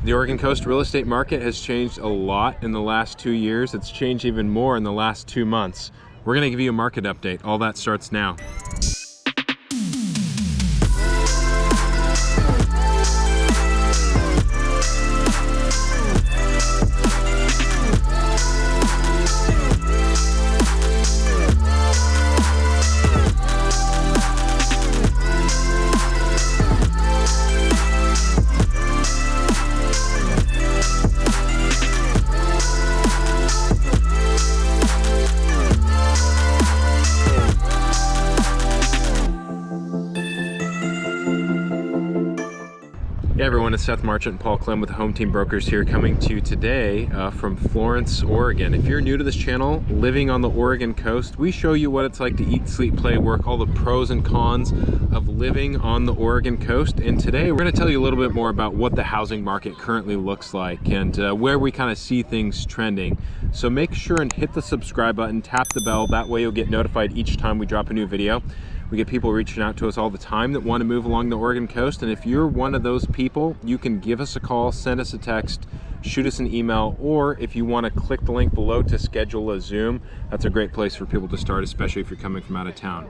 The Oregon Coast real estate market has changed a lot in the last 2 years. It's changed even more in the last 2 months. We're gonna give you a market update. All that starts now. Hey everyone, it's Seth, Marchant, and Paul Clem with the Home Team Brokers here, coming to you today from Florence, Oregon. If you're new to this channel, living on the Oregon coast, we show you what it's like to eat, sleep, play, work, all the pros and cons of living on the Oregon coast. And today we're going to tell you a little bit more about what the housing market currently looks like and where we kind of see things trending. So make sure and hit the subscribe button, tap the bell, that way you'll get notified each time we drop a new video. We get people reaching out to us all the time that want to move along the Oregon coast, and if you're one of those people, you can give us a call, send us a text, shoot us an email, or if you want to click the link below to schedule a Zoom, that's a great place for people to start, especially if you're coming from out of town.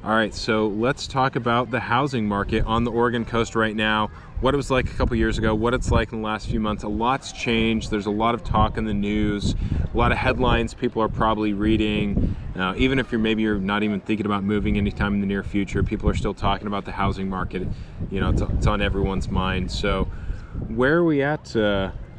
All right, so let's talk about the housing market on the Oregon coast right now, what it was like a couple years ago, what it's like in the last few months. A lot's changed. There's a lot of talk in the news, a lot of headlines people are probably reading. Even if you're not even thinking about moving anytime in the near future, people are still talking about the housing market. You know, it's on everyone's mind. So where are we at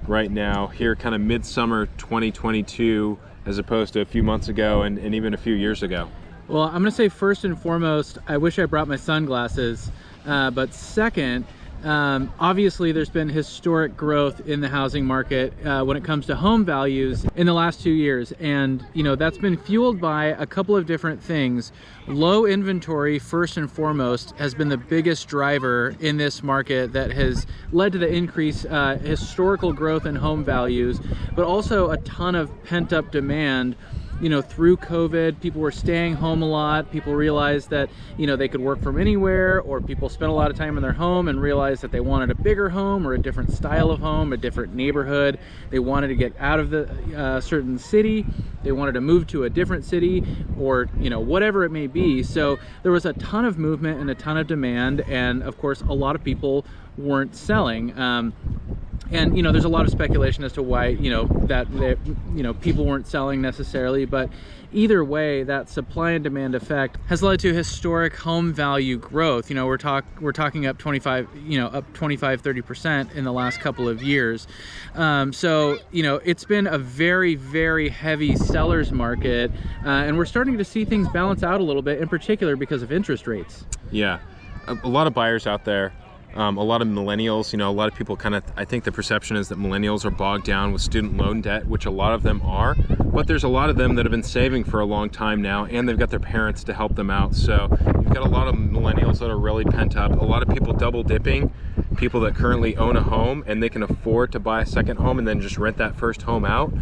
right now here, kind of midsummer 2022, as opposed to a few months ago and even a few years ago? Well, I'm gonna say first and foremost, I wish I brought my sunglasses, but second, obviously there's been historic growth in the housing market when it comes to home values in the last 2 years, and you know, that's been fueled by a couple of different things. Low inventory, first and foremost, has been the biggest driver in this market that has led to the increase, historical growth in home values, but also a ton of pent-up demand. You know, through COVID, people were staying home a lot. People realized that, you know, they could work from anywhere, or people spent a lot of time in their home and realized that they wanted a bigger home or a different style of home, a different neighborhood. They wanted to get out of the certain city. They wanted to move to a different city, or, you know, whatever it may be. So there was a ton of movement and a ton of demand. And of course, a lot of people weren't selling. And you know, there's a lot of speculation as to why, you know, people weren't selling necessarily, but either way, that supply and demand effect has led to historic home value growth. You know, we're talking up 25-30% in the last couple of years. So you know, it's been a very, very heavy seller's market, and we're starting to see things balance out a little bit, in particular because of interest rates. Yeah, a lot of buyers out there. A lot of millennials, you know, a lot of people I think the perception is that millennials are bogged down with student loan debt, which a lot of them are, but there's a lot of them that have been saving for a long time now, and they've got their parents to help them out. So you've got a lot of millennials that are really pent up, a lot of people double dipping, people that currently own a home and they can afford to buy a second home and then just rent that first home out,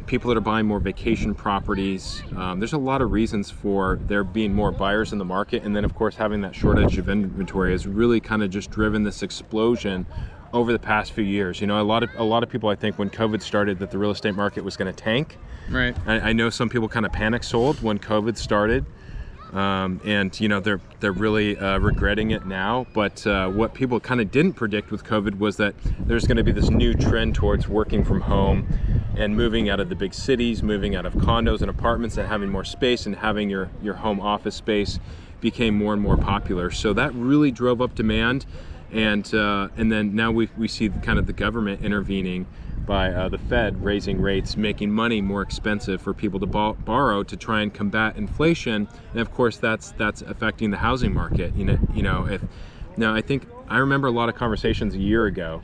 people that are buying more vacation properties. There's a lot of reasons for there being more buyers in the market, and then of course having that shortage of inventory has really kind of just driven this explosion over the past few years. You know, a lot of people, I think, when COVID started, that the real estate market was going to tank. Right. I know some people kind of panic sold when COVID started, and you know, they're really regretting it now. But what people kind of didn't predict with COVID was that there's going to be this new trend towards working from home and moving out of the big cities, moving out of condos and apartments, and having more space, and having your home office space became more and more popular. So that really drove up demand, and then now we see kind of the government intervening by the Fed raising rates, making money more expensive for people to borrow to try and combat inflation, and of course that's affecting the housing market. I remember a lot of conversations a year ago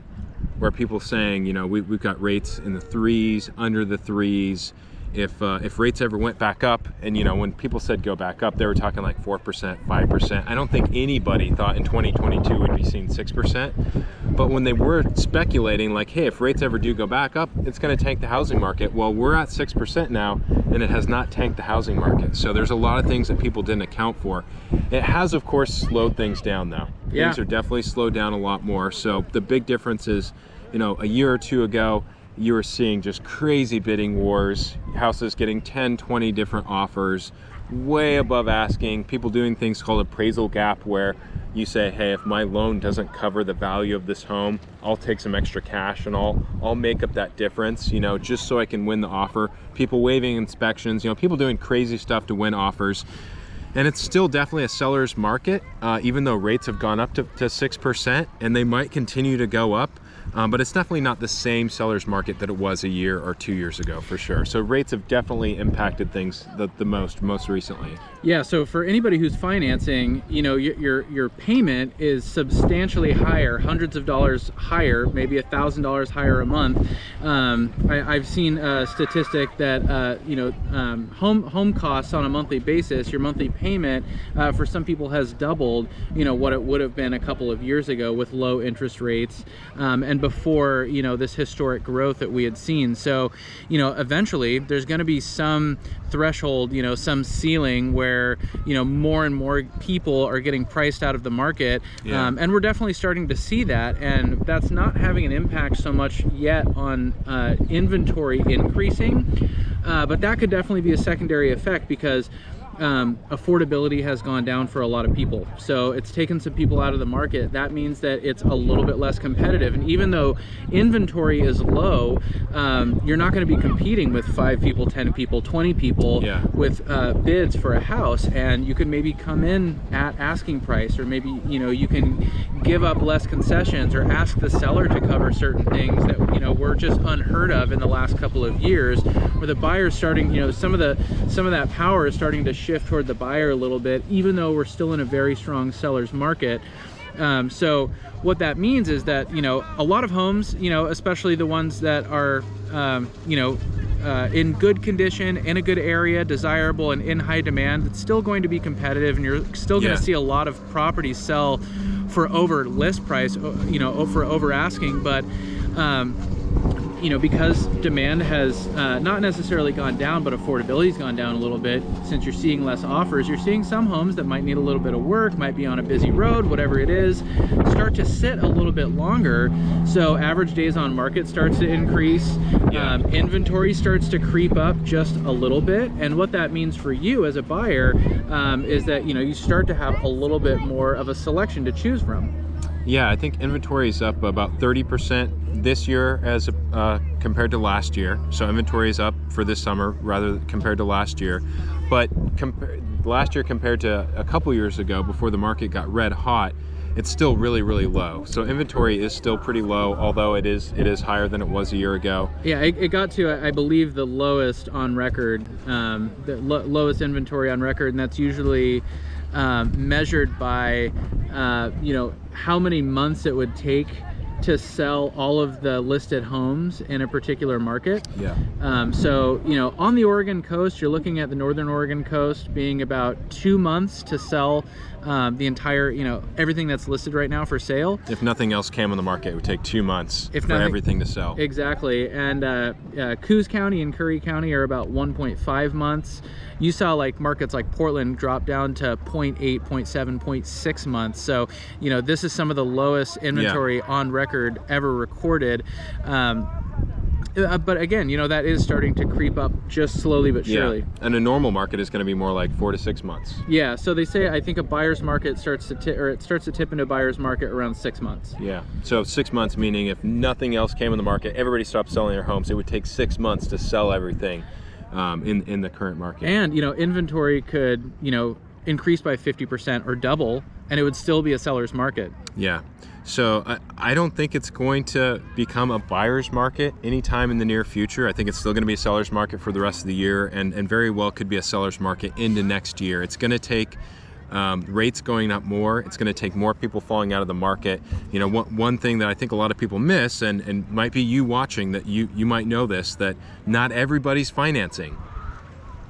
where people saying, you know, we've got rates in the 3s, under the 3s. If rates ever went back up, and you know, when people said go back up, they were talking like 4%, 5%. I don't think anybody thought in 2022 we'd be seeing 6%. But when they were speculating, like, hey, if rates ever do go back up, it's going to tank the housing market. Well, we're at 6% now, and it has not tanked the housing market. So there's a lot of things that people didn't account for. It has, of course, slowed things down, though. Yeah. Things are definitely slowed down a lot more. So the big difference is you know, a year or two ago, you were seeing just crazy bidding wars, houses getting 10, 20 different offers, way above asking, people doing things called appraisal gap, where you say, hey, if my loan doesn't cover the value of this home, I'll take some extra cash and I'll make up that difference, you know, just so I can win the offer. People waiving inspections, you know, people doing crazy stuff to win offers. And it's still definitely a seller's market, even though rates have gone up to 6%, and they might continue to go up. But it's definitely not the same seller's market that it was a year or 2 years ago, for sure. So rates have definitely impacted things the most recently. Yeah, so for anybody who's financing, you know, your payment is substantially higher, hundreds of dollars higher, maybe $1,000 higher a month. I've seen a statistic that you know, home costs on a monthly basis, your monthly payment for some people has doubled, you know, what it would have been a couple of years ago with low interest rates, and before, you know, this historic growth that we had seen. So, you know, eventually there's going to be some threshold, you know, some ceiling where, you know, more and more people are getting priced out of the market. Yeah. And we're definitely starting to see that, and that's not having an impact so much yet on inventory increasing, but that could definitely be a secondary effect, because affordability has gone down for a lot of people. So it's taken some people out of the market. That means that it's a little bit less competitive. And even though inventory is low, you're not going to be competing with 5 people, 10 people, 20 people with bids for a house. And you can maybe come in at asking price, or maybe, you know, you can give up less concessions or ask the seller to cover certain things that, you know, were just unheard of in the last couple of years, where the buyer's starting, you know, some of that power is starting to shift toward the buyer a little bit, even though we're still in a very strong seller's market. So what that means is that, you know, a lot of homes, you know, especially the ones that are, you know, in good condition, in a good area, desirable, and in high demand, it's still going to be competitive, and you're still going to see a lot of properties sell for over list price, you know, for over asking. But you know, because demand has not necessarily gone down, but affordability's gone down a little bit, since you're seeing less offers, you're seeing some homes that might need a little bit of work, might be on a busy road, whatever it is, start to sit a little bit longer. So average days on market starts to increase. Inventory starts to creep up just a little bit. And what that means for you as a buyer is that, you know, you start to have a little bit more of a selection to choose from. Yeah, I think inventory is up about 30% this year as compared to last year. So inventory is up for this summer rather compared to last year. But last year compared to a couple years ago, before the market got red hot, it's still really, really low. So inventory is still pretty low, although it is higher than it was a year ago. Yeah, it got to, I believe, the lowest on record, the lowest inventory on record, and that's usually measured by you know, how many months it would take to sell all of the listed homes in a particular market. So, you know, on the Oregon coast, you're looking at the northern Oregon coast being about 2 months to sell the entire, you know, everything that's listed right now for sale. If nothing else came on the market, it would take 2 months for everything to sell. Exactly. And Coos County and Curry County are about 1.5 months. You saw like markets like Portland drop down to 0.8, 0.7, 0.6 months. So, you know, this is some of the lowest inventory on record ever recorded. But again, you know, that is starting to creep up just slowly but surely. And a normal market is going to be more like 4 to 6 months. Yeah, so they say, I think a buyer's market starts to tip into a buyer's market around 6 months. Yeah, so 6 months, meaning if nothing else came on the market, everybody stopped selling their homes, it would take 6 months to sell everything in the current market. And, you know, inventory could, you know, increase by 50% or double, and it would still be a seller's market. Yeah. So I don't think it's going to become a buyer's market anytime in the near future. I think it's still going to be a seller's market for the rest of the year, and very well could be a seller's market into next year. It's going to take rates going up more. It's going to take more people falling out of the market. You know, one thing that I think a lot of people miss, and might be you watching, that you might know this, that not everybody's financing.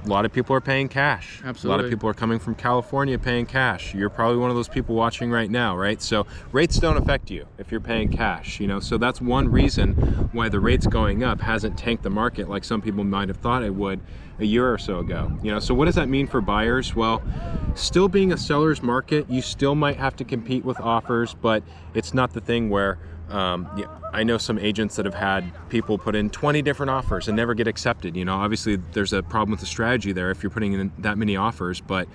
A lot of people are paying cash. Absolutely. A lot of people are coming from California paying cash. You're probably one of those people watching right now, right? So rates don't affect you if you're paying cash, you know? So that's one reason why the rates going up hasn't tanked the market like some people might have thought it would a year or so ago. You know, so what does that mean for buyers? Well, still being a seller's market, you still might have to compete with offers, but it's not the thing where Yeah, I know some agents that have had people put in 20 different offers and never get accepted. You know, obviously there's a problem with the strategy there if you're putting in that many offers, but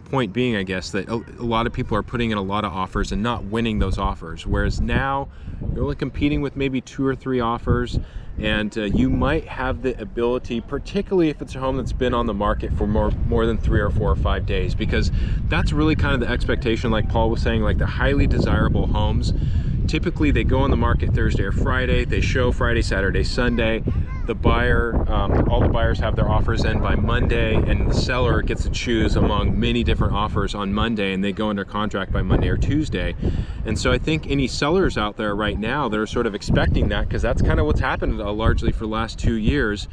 point being, I guess, that a lot of people are putting in a lot of offers and not winning those offers. Whereas now you're only competing with maybe 2 or 3 offers, and you might have the ability, particularly if it's a home that's been on the market for more than 3 or 4 or 5 days, because that's really kind of the expectation, like Paul was saying, like the highly desirable homes. Typically they go on the market Thursday or Friday, they show Friday, Saturday, Sunday. The buyer, all the buyers have their offers in by Monday, and the seller gets to choose among many different offers on Monday, and they go under contract by Monday or Tuesday. And so I think any sellers out there right now, they're sort of expecting that, because that's kind of what's happened largely for the last 2 years.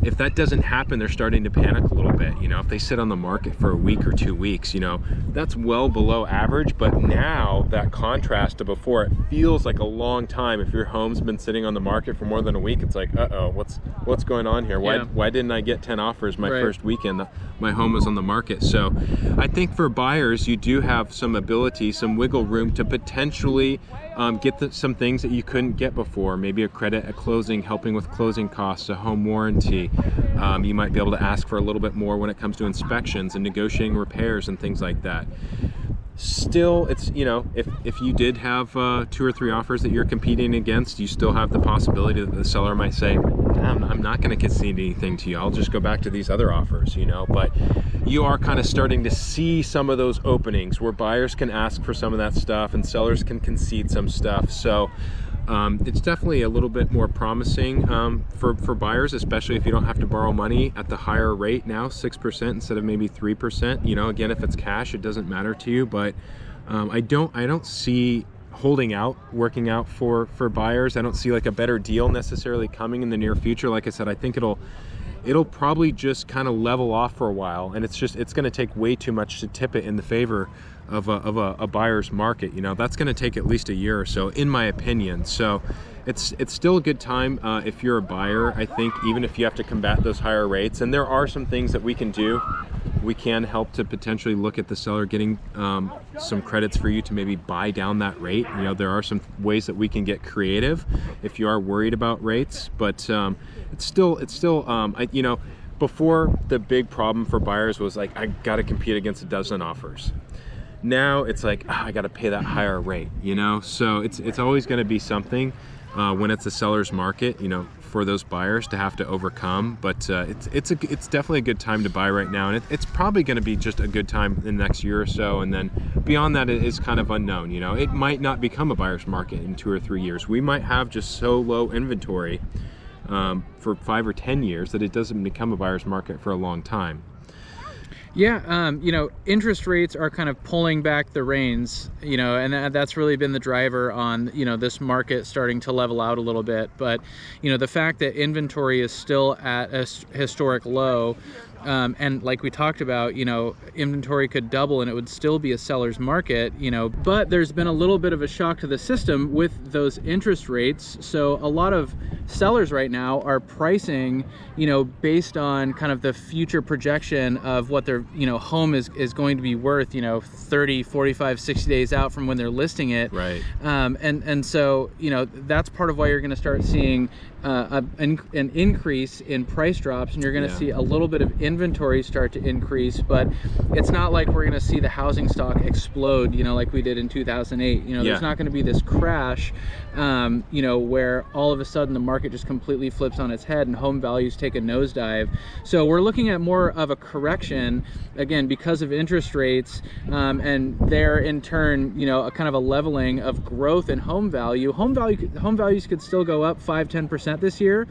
If that doesn't happen, they're starting to panic a little bit. You know, if they sit on the market for a week or 2 weeks, you know, that's well below average. But now that contrast to before, it feels like a long time. If your home's been sitting on the market for more than a week, it's like, uh-oh, what's going on here? Why didn't I get 10 offers my first weekend my home was on the market? So I think for buyers, you do have some ability, some wiggle room to potentially get some things that you couldn't get before. Maybe a credit at closing, helping with closing costs, a home warranty. You might be able to ask for a little bit more when it comes to inspections and negotiating repairs and things like that. Still, it's, you know, if you did have 2 or 3 offers that you're competing against, you still have the possibility that the seller might say, I'm not going to concede anything to you, I'll just go back to these other offers, you know. But you are kind of starting to see some of those openings where buyers can ask for some of that stuff and sellers can concede some stuff. So it's definitely a little bit more promising for buyers, especially if you don't have to borrow money at the higher rate now, 6% instead of maybe 3%. You know, again, if it's cash, it doesn't matter to you. But I don't see working out for buyers. I don't see like a better deal necessarily coming in the near future. Like I said, I think it'll probably just kind of level off for a while, and it's going to take way too much to tip it in the favor of a buyer's market. You know, that's going to take at least a year or so, in my opinion. So it's still a good time if you're a buyer. I think even if you have to combat those higher rates, and there are some things that we can do. We can help to potentially look at the seller getting some credits for you to maybe buy down that rate. You know, there are some ways that we can get creative if you are worried about rates, but it's still you know, before the big problem for buyers was like, I got to compete against a dozen offers. Now it's like, I got to pay that higher rate, you know. So it's always going to be something when it's a seller's market, you know, for those buyers to have to overcome. But it's definitely a good time to buy right now, and it's probably going to be just a good time in the next year or so, and then beyond that it is kind of unknown. You know, it might not become a buyer's market in 2 or 3 years. We might have just so low inventory for 5 or 10 years that it doesn't become a buyer's market for a long time. Yeah, you know, interest rates are kind of pulling back the reins, you know, and that's really been the driver on, you know, this market starting to level out a little bit. But, you know, the fact that inventory is still at a historic low, and like we talked about, you know, inventory could double and it would still be a seller's market, you know. But there's been a little bit of a shock to the system with those interest rates. So a lot of sellers right now are pricing, you know, based on kind of the future projection of what their, you know, home is going to be worth, you know, 30, 45, 60 days out from when they're listing it. Right. And so, you know, that's part of why you're going to start seeing an increase in price drops, and you're going to see a little bit of inventory start to increase. But it's not like we're going to see the housing stock explode, you know, like we did in 2008. You know, there's not going to be this crash, you know, where all of a sudden the market just completely flips on its head and home values take a nosedive. So we're looking at more of a correction, again, because of interest rates, and there in turn, you know, a kind of a leveling of growth in home value. Home values could still go up 5-10% this year,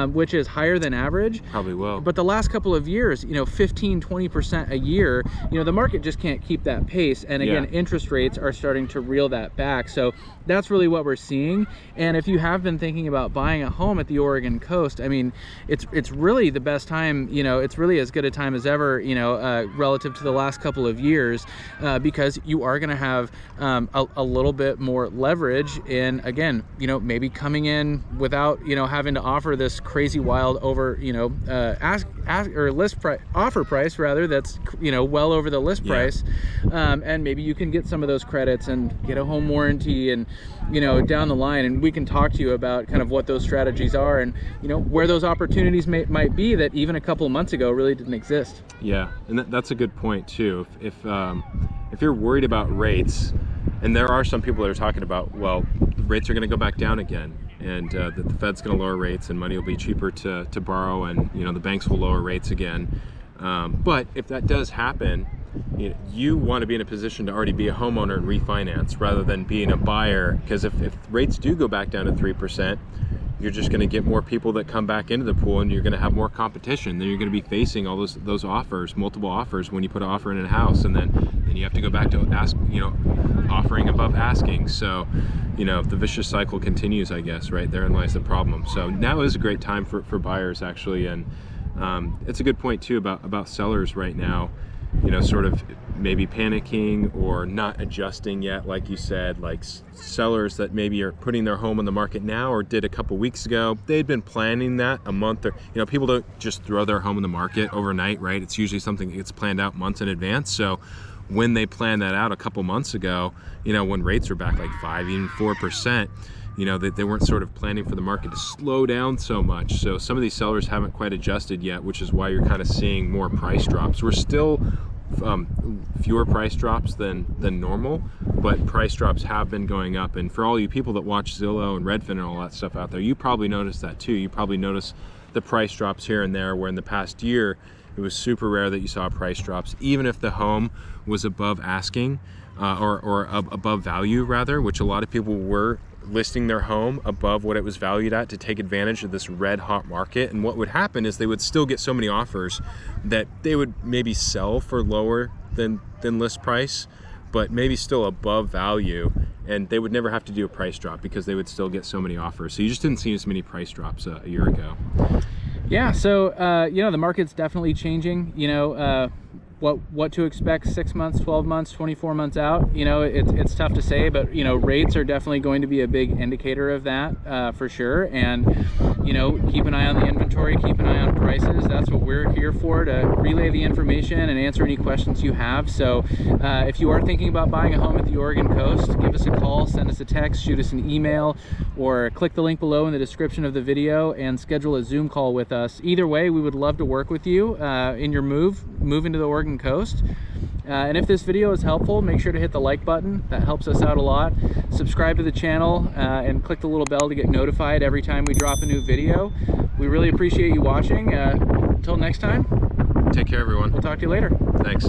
which is higher than average. Probably will. But the last couple of years, you know, 15-20% a year, you know, the market just can't keep that pace. And again, interest rates are starting to reel that back. So that's really what we're seeing. And if you have been thinking about buying buying a home at the Oregon coast, I mean, it's really the best time, you know, it's really as good a time as ever, you know, relative to the last couple of years, because you are going to have a little bit more leverage in, again, you know, maybe coming in without, you know, having to offer this crazy wild over, you know, offer price rather, that's, you know, well over the list price. And maybe you can get some of those credits and get a home warranty and, you know, down the line, and we can talk to you about kind of what those strategies are and, you know, where those opportunities might be that even a couple months ago really didn't exist. Yeah, and that's a good point too. If you're worried about rates, and there are some people that are talking about, well, the rates are going to go back down again, and that the Fed's going to lower rates and money will be cheaper to borrow, and, you know, the banks will lower rates again. But if that does happen, you want to be in a position to already be a homeowner and refinance rather than being a buyer, because if rates do go back down to 3%, you're just going to get more people that come back into the pool, and you're going to have more competition. Then you're going to be facing all those offers, multiple offers, when you put an offer in a house, and then you have to go back to ask, you know, offering above asking. So, you know, the vicious cycle continues, I guess, right? Therein lies the problem. So now is a great time for buyers, actually, and it's a good point too about sellers right now, you know, sort of maybe panicking or not adjusting yet, like you said, like sellers that maybe are putting their home on the market now or did a couple weeks ago. They'd been planning that a month, or, you know, people don't just throw their home in the market overnight, right? It's usually something that gets planned out months in advance. So when they planned that out a couple months ago, you know, when rates were back like 5, even 4%, you know, they weren't sort of planning for the market to slow down so much. So some of these sellers haven't quite adjusted yet, which is why you're kind of seeing more price drops. We're still fewer price drops than normal, but price drops have been going up. And for all you people that watch Zillow and Redfin and all that stuff out there, you probably noticed that too. You probably noticed the price drops here and there, where in the past year it was super rare that you saw price drops, even if the home was above asking, or above value rather, which a lot of people were listing their home above what it was valued at to take advantage of this red hot market. And what would happen is they would still get so many offers that they would maybe sell for lower than list price, but maybe still above value, and they would never have to do a price drop because they would still get so many offers. So you just didn't see as many price drops a year ago. Yeah, so you know, the market's definitely changing. You know, what to expect 6 months, 12 months, 24 months out, you know, it's tough to say, but, you know, rates are definitely going to be a big indicator of that, for sure. And, you know, keep an eye on the inventory, keep an eye on prices. That's what we're here for, to relay the information and answer any questions you have. So if you are thinking about buying a home at the Oregon coast, give us a call, send us a text, shoot us an email, or click the link below in the description of the video and schedule a Zoom call with us. Either way, we would love to work with you in your moving to the Oregon coast. And if this video is helpful, make sure to hit the like button. That helps us out a lot. Subscribe to the channel and click the little bell to get notified every time we drop a new video. We really appreciate you watching. Until next time, take care, everyone. We'll talk to you later. Thanks.